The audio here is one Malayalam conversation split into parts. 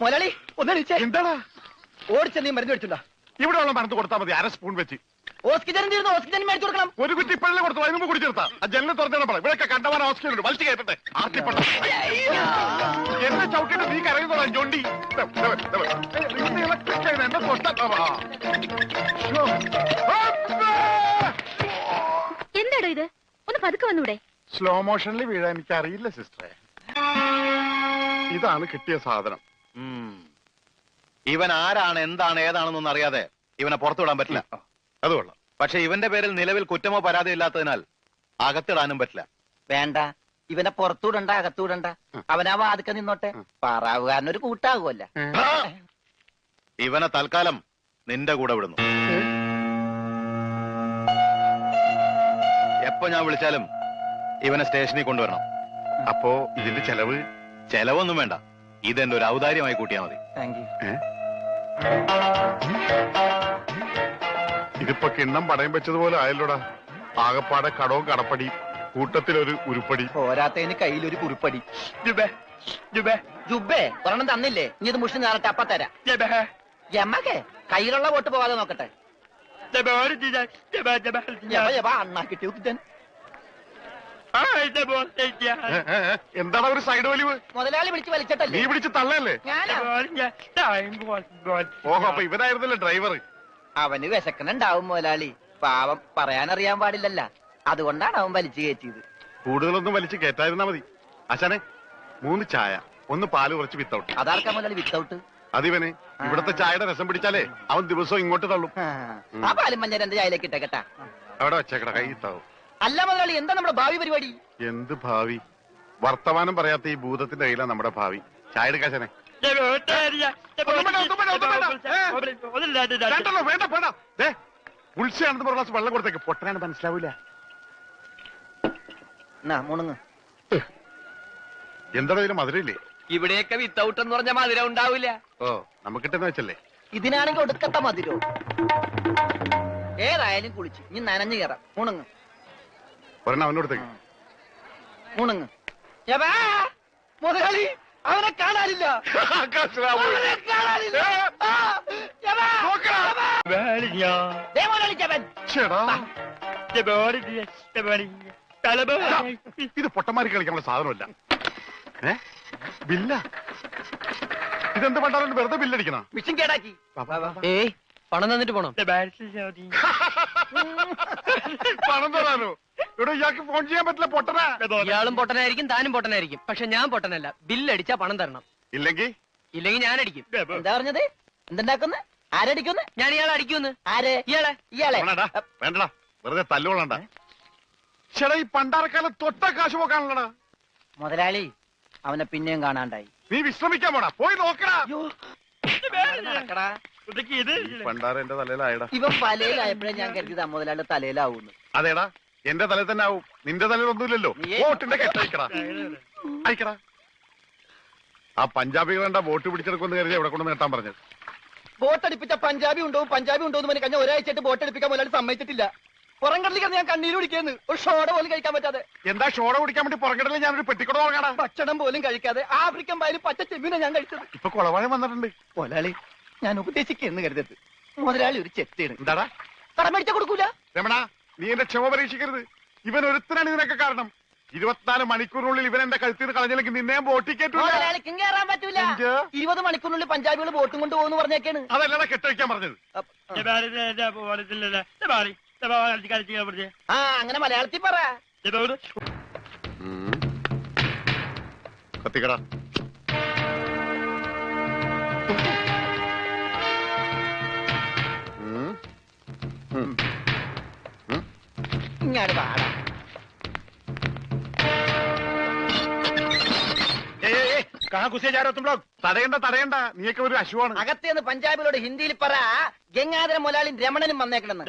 മുതലാളി ഒന്നടിച്ചേ. എന്താടാ ഓടിച്ച നീ മരുന്ന് മേടിച്ചുണ്ടോ? ഇവിടെ ഉള്ള മരുന്ന് കൊടുത്താൽ മതി, 1/2 സ്പൂൺ വെച്ച്. ഓക്സിജൻ തീർന്നു, ഓക്സിജൻ മേടിച്ചു കൊടുക്കണം. ഒരു കുറ്റി ഇപ്പോഴല്ലേ കൊടുത്തു, അതിന് മുമ്പ് കുടിച്ചെടുത്താ. ആ ജനലിൽ തുറന്നിടണം. ഇവിടെയൊക്കെ കണ്ടവാൻ ഓക്സിജൻ വലിച്ചു കയറ്റട്ടെ. ആർത്തിപ്പെട്ട എന്നെ ചവിട്ടിട്ട് നീ കരയുന്നതാ ജോണ്ടി. എന്നെ എന്താടോ ഇത്? ഒന്ന് പതുക്കെ വന്നൂടെ? സ്ലോ മോഷനിൽ വീഴാൻ എനിക്ക് അറിയില്ല സിസ്റ്ററെ. ഇതാണ് കിട്ടിയ സാധനം. ഇവൻ ആരാണ്, എന്താണ്, ഏതാണെന്നൊന്നും അറിയാതെ ഇവനെ പുറത്തുവിടാൻ പറ്റില്ല. അതുകൊള്ളാം. പക്ഷെ ഇവന്റെ പേരിൽ നിലവിൽ കുറ്റമോ പരാതിയോ ഇല്ലാത്തതിനാൽ അകത്തിടാനും പറ്റില്ല. വേണ്ട, ഇവനെ പുറത്തൂടണ്ട, അകത്തൂടണ്ട. അവനാ വാതുക്ക നിന്നോട്ടെ. പാറാവുകാരനൊരു കൂട്ടാകുമല്ല. ഇവനെ തൽക്കാലം നിന്റെ കൂടെ വിടുന്നു. എപ്പോ ഞാൻ വിളിച്ചാലും ഇവനെ സ്റ്റേഷനിൽ കൊണ്ടുവരണം. അപ്പോ ഇതിന്റെ ചെലവ്? ചെലവൊന്നും വേണ്ട, ഇതെന്റെ ഒരു ഔദാര്യമായി കൂട്ടിയാൽ മതി. ഇതിപ്പോ കിണ്ണം പടയം വെച്ചതുപോലെ ആയല്ലോടാ. ആകപ്പാടെ കടവും കടപ്പടി, കൂട്ടത്തിലൊരു ഉരുപ്പടി. പോരാത്തതിന് കയ്യിലൊരു കുറിപ്പടി. ജുബേ ഒരെണ്ണം തന്നില്ലേ? ഇനി ഇത് മുഷിന് നേരട്ടെ, അപ്പ തരാം. എമ്മക്കെ കയ്യിലുള്ള വോട്ട് പോവാതെ നോക്കട്ടെ. അണ്ണാക്കിട്ട് എന്താണ് ഒരു സൈഡ് വലിവ്? മുതലാളി വിളിച്ച് വലിച്ചിട്ടല്ലേ? നീ പിടിച്ച് തള്ളല്ലേ? ഓഹോ, അപ്പൊ ഇവനായിരുന്നല്ലേ ഡ്രൈവർ? അവന് വിശക്കണുണ്ടാവും മുതലാളി. പാവം, പറയാനറിയാൻ പാടില്ലല്ല. അതുകൊണ്ടാണ് അവൻ വലിച്ചു കയറ്റിയത്. കൂടുതലൊന്നും വലിച്ചു കയറ്റായിരുന്നാ മതി. അച്ഛനെ 3 ചായ, 1 പാല് കുറച്ച് വിത്തൗട്ട്. അതാർക്കാ മുതലാളി വിത്തൗട്ട്? അതിവന് ഇവിടത്തെ ചായയുടെ രസം പിടിച്ചാലേ അവൻ ദിവസവും ഇങ്ങോട്ട് തള്ളും. ആ പാലും മഞ്ഞ 2 ചായയിലേക്ക് ഇട്ടേക്കട്ടാ. അവിടെ വെച്ചേക്കട, കൈ താവും. അല്ല മുതലാളി, എന്താ നമ്മുടെ ഭാവി പരിപാടി? എന്ത് ഭാവി? വർത്തമാനം പറയാത്ത ഈ ഭൂതത്തിന്റെ കയ്യിലാണ് നമ്മുടെ ഭാവി. ചായ എടുക്കാശനെ. ഉത്സയാണെന്ന് പറഞ്ഞ വെള്ളം കൊടുത്തേക്ക്. പൊട്ടനാണ് മനസ്സിലാവൂല. എന്താണോ ഇതിന് മധുരയില്ലേ? ഇവിടെയൊക്കെ വിത്തൗട്ട് എന്ന് പറഞ്ഞ മധുരം ഉണ്ടാവില്ല. ഓ, നമുക്കിട്ടെന്ന് വെച്ചല്ലേ. ഇതിനാണെങ്കിൽ ഒടുക്കത്തെ മധുരോ. ഏതായാലും കുളിച്ച് ഇനി നനഞ്ഞു കയറാം. മുണങ്ങ് ഒരെണ്ണം അവനോടത്തേക്ക്. മുണങ്ങ്. മുതലാളി, അവനെ കാണാനില്ല. ഇത് പൊട്ടന്മാരി കളിക്കാനുള്ള സാധനമല്ല. ബില്ല ഇതെന്ത് പണ്ടാലും വെറുതെ ബില്ലടിക്കണം. മിഷൻ കേടാക്കി. പണം തന്നിട്ട് പോണം. പണം തരാനോ? ഇവിടെ ഇയാൾക്ക് ഫോൺ ചെയ്യാൻ പറ്റില്ല. പൊട്ടനാ. ഇയാളും പൊട്ടനായിരിക്കും, താനും പൊട്ടനായിരിക്കും. പക്ഷെ ഞാൻ പൊട്ടനല്ല. ബില്ലടിച്ചാ പണം തരണം. ഇല്ലെങ്കിൽ ഞാൻ അടിക്കും. എന്താ പറഞ്ഞത്? എന്തുണ്ടാക്കുന്ന? ആരടിക്കുന്നു? ഞാൻ ഇയാളെ അടിക്കുന്നു. ആരെ? ഇയാളെ. വേണ്ടടാ, വെറുതെ തല്ലുകൊള്ളണ്ട. ചേട്ടാ, ഈ പണ്ടാരക്കാലം തൊട്ട കാശ് പോക്കാണല്ലടാ. മുതലാളി, അവനെ പിന്നെയും കാണാണ്ടായി. നീ വിശ്രമിക്കാൻ പോടാ, പോയി നോക്കടാ. പണ്ടാര എന്റെ തലയിലായടാ. ഇവൻ വലയിലായപ്പോഴേ ഞാൻ കരുതിയത് മുതലാളി തലയിലാവൂന്ന്. അതേടാ, എന്റെ തലയിൽ തന്നെ ആവും. നിന്റെ തലയിലൊന്നുമില്ലല്ലോ. വോട്ടിന്റെ കെട്ടയക്കടാ, അയക്കടാ. ആ പഞ്ചാബികളുടെ വോട്ട് പിടിച്ചെടുക്കുമെന്ന് കരുതി എവിടെ കൊണ്ട് നേട്ടാൻ പറഞ്ഞത്. ബോട്ടടിപ്പിച്ച പഞ്ചാബി ഉണ്ടോ എന്ന് പറഞ്ഞ് കഴിഞ്ഞാൽ ഒരാഴ്ചയായിട്ട് ബോട്ടടിപ്പിക്കാൻ മുതലാളി സമ്മതിച്ചിട്ടില്ല. പുറംകടലിൽ ഞാൻ കണ്ണീര് കുടിക്കുന്നു. ഒരു ഷോട പോലും കഴിക്കാൻ പറ്റാതെ. എന്താ ഷോട കുടിക്കാൻ വേണ്ടി പുറംകടലിൽ ഞാനൊരു പെട്ടിക്കട വാങ്ങാടാ. ഭക്ഷണം പോലും കഴിക്കാതെ ആഫ്രിക്കൻ പായലും പച്ച ചെമ്മീനെ ഞാൻ കഴിച്ചത്. ഇപ്പൊ കുളവാഴം വന്നിട്ടുണ്ട്. മുതലാളി, ഞാൻ ഉപദേശിക്കുന്നു കരുതരുത്. മുതലാളി ഒരു ചെത്തിയാണ്. എന്താടാ? കടം മേടിച്ച കൊടുക്കൂല. രമണ, നീ എന്റെ ക്ഷമ പരീക്ഷിക്കരുത്. ഇവൻ ഒരുത്തനാണ് ഇതിനൊക്കെ കാരണം. 24 മണിക്കൂറിനുള്ളിൽ ഇവൻ എന്റെ കഴുത്തിൽ നിന്ന് കളഞ്ഞില്ലെങ്കിൽ നിന്നെയും ബോട്ടിൽ കയറ്റൂല. മുതലാളിക്കും കയറാൻ പറ്റൂല. 20 മണിക്കൂറിനുള്ളിൽ പഞ്ചാബികൾ ബോട്ടും കൊണ്ട് പോകുന്നു പറഞ്ഞേക്കാണ്. അതല്ലടാ കെട്ടഴിക്കാൻ പറഞ്ഞത്. ആ, അങ്ങനെ മലയാളത്തിൽ പറ. കത്തിക്കടാ. ഇങ്ങാട് പാടാ. തടയണ്ട, നീയൊക്കെ ഒരു അശുവാണ്. അകത്തേന്ന് പഞ്ചാബിലോട് ഹിന്ദിയിൽ പറ, ഗംഗാധര മുതലാളിയും രമണനും വന്നേക്കണെന്ന്.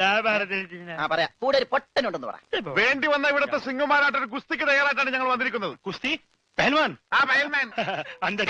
പറയാ. കൂടെ ഒരു പൊട്ടനുണ്ടെന്ന് പറ. വേണ്ടി വന്ന ഇവിടുത്തെ സിംഗുമാരായിട്ടൊരു കുസ്തിക്ക് തയ്യാറായിട്ടാണ് ഞങ്ങൾ വന്നിരിക്കുന്നത്. കുസ്തി പെഹൽവാൻ. ആ പെഹൽവാൻ. അന്തർ